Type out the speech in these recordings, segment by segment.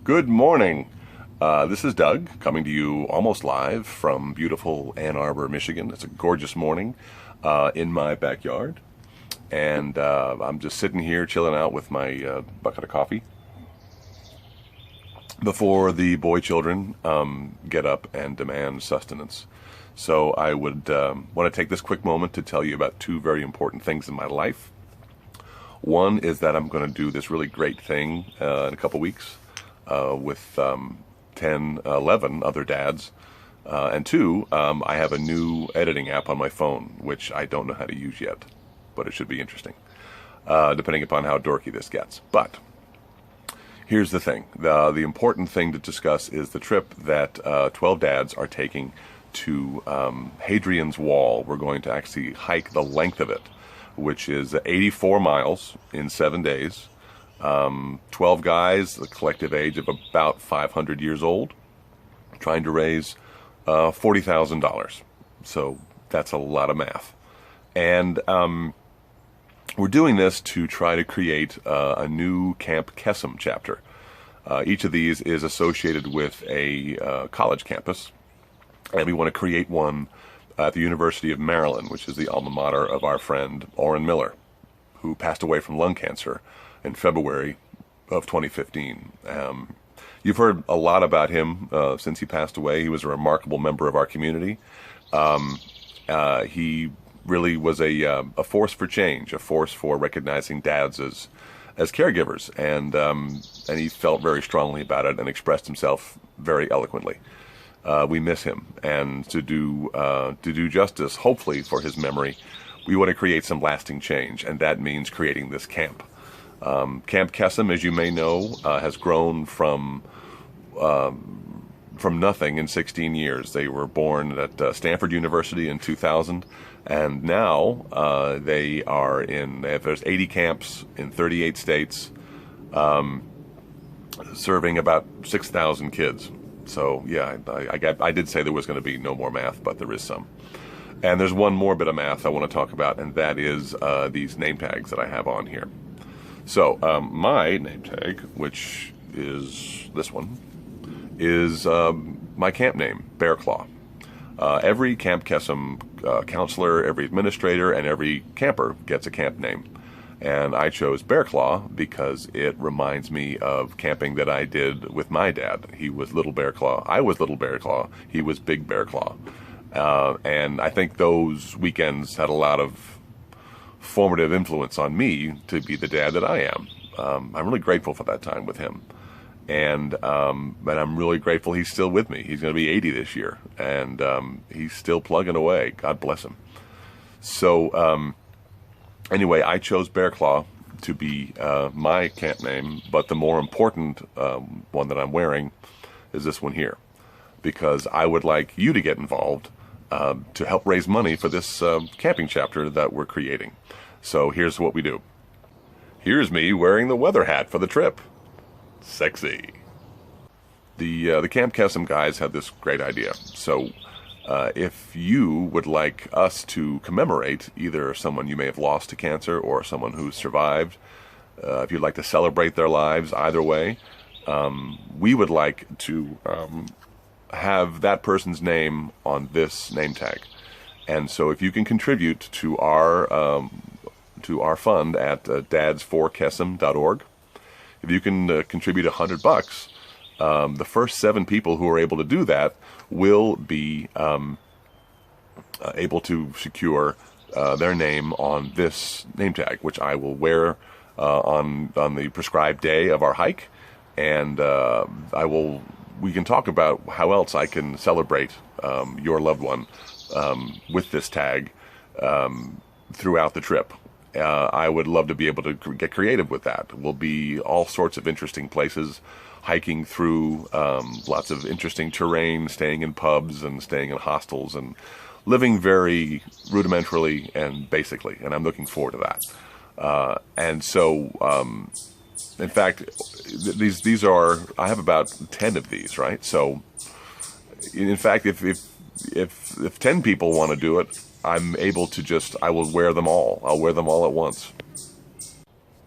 Good morning. This is Doug coming to you almost live from beautiful Ann Arbor, Michigan. It's a gorgeous morning in my backyard. And I'm just sitting here chilling out with my bucket of coffee before the boy children get up and demand sustenance. So I would want to take this quick moment to tell you about two very important things in my life. One is that I'm going to do this really great thing in a couple weeks with 10, 11 other dads. And two, I have a new editing app on my phone, which I don't know how to use yet, but it should be interesting, depending upon how dorky this gets. But here's the thing. The important thing to discuss is the trip that 12 dads are taking to Hadrian's Wall. We're going to actually hike the length of it, which is 84 miles in 7 days. 12 guys, the collective age of about 500 years old, trying to raise $40,000. So that's a lot of math. And we're doing this to try to create a new Camp Kesem chapter. Each of these is associated with a college campus, and we want to create one at the University of Maryland, which is the alma mater of our friend Orrin Miller, who passed away from lung cancer in February of 2015. You've heard a lot about him since he passed away. He was a remarkable member of our community. He really was a force for change, a force for recognizing dads as caregivers, and he felt very strongly about it and expressed himself very eloquently. We miss him, and to do justice, hopefully, for his memory, we want to create some lasting change, and that means creating this camp. Camp Kesem, as you may know, has grown from nothing in 16 years. They were born at Stanford University in 2000, and now there's 80 camps in 38 states, serving about 6,000 kids. So yeah, I did say there was going to be no more math, but there is some. And there's one more bit of math I want to talk about, and that is these name tags that I have on here. So my name tag, which is this one, is my camp name, Bear Claw. Every Camp Kesem counselor, every administrator, and every camper gets a camp name. And I chose Bear Claw because it reminds me of camping that I did with my dad. He was Little Bear Claw. I was Little Bear Claw. He was Big Bear Claw. And I think those weekends had a lot of formative influence on me to be the dad that I am. I'm really grateful for that time with him. And I'm really grateful he's still with me. He's going to be 80 this year. And he's still plugging away. God bless him. So anyway, I chose Bear Claw to be my camp name. But the more important one that I'm wearing is this one here, because I would like you to get involved to help raise money for this camping chapter that we're creating. So here's what we do. Here's me wearing the weather hat for the trip. Sexy. The Camp Kesem guys had this great idea. So if you would like us to commemorate either someone you may have lost to cancer or someone who survived, if you'd like to celebrate their lives, either way, we would like to have that person's name on this name tag. And so if you can contribute to our fund at Dads4Kesem.org, if you can contribute $100, the first 7 people who are able to do that will be able to secure their name on this name tag, which I will wear on the prescribed day of our hike, and we can talk about how else I can celebrate your loved one with this tag throughout the trip. I would love to be able to get creative with that. We'll be all sorts of interesting places, hiking through lots of interesting terrain, staying in pubs and staying in hostels and living very rudimentarily and basically, and I'm looking forward to that. And so, in fact, these are, I have about 10 of these, right? So, in fact, if 10 people want to do it, I'm able to I will wear them all. I'll wear them all at once.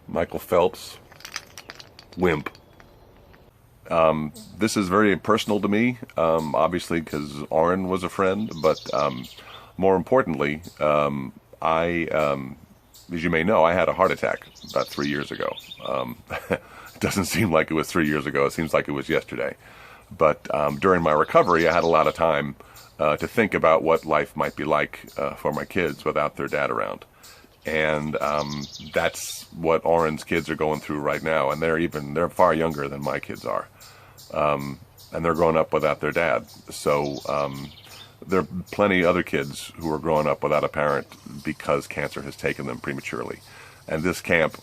Michael Phelps, wimp. This is very personal to me, obviously, because Oren was a friend, but more importantly, as you may know, I had a heart attack about 3 years ago. It doesn't seem like it was 3 years ago. It seems like it was yesterday. But during my recovery, I had a lot of time to think about what life might be like for my kids without their dad around. And that's what Oren's kids are going through right now. And they're far younger than my kids are. And they're growing up without their dad. So there are plenty of other kids who are growing up without a parent because cancer has taken them prematurely. And this camp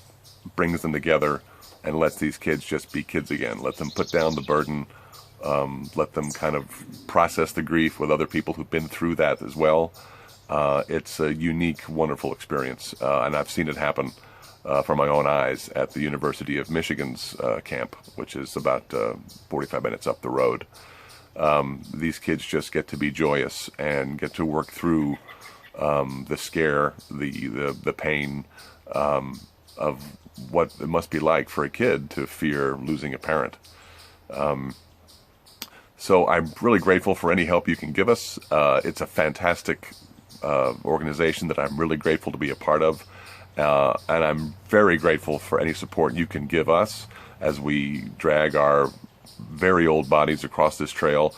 brings them together and lets these kids just be kids again. Let them put down the burden. Let them kind of process the grief with other people who've been through that as well. It's a unique, wonderful experience. And I've seen it happen from my own eyes at the University of Michigan's camp, which is about 45 minutes up the road. These kids just get to be joyous and get to work through the scare, the pain of what it must be like for a kid to fear losing a parent. So I'm really grateful for any help you can give us. It's a fantastic organization that I'm really grateful to be a part of. And I'm very grateful for any support you can give us as we drag our very old bodies across this trail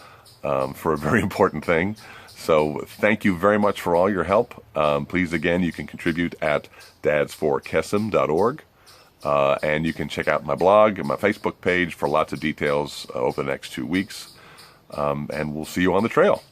for a very important thing. So thank you very much for all your help. Please, again, you can contribute at Dads4Kesem.org. And you can check out my blog and my Facebook page for lots of details over the next 2 weeks. And we'll see you on the trail.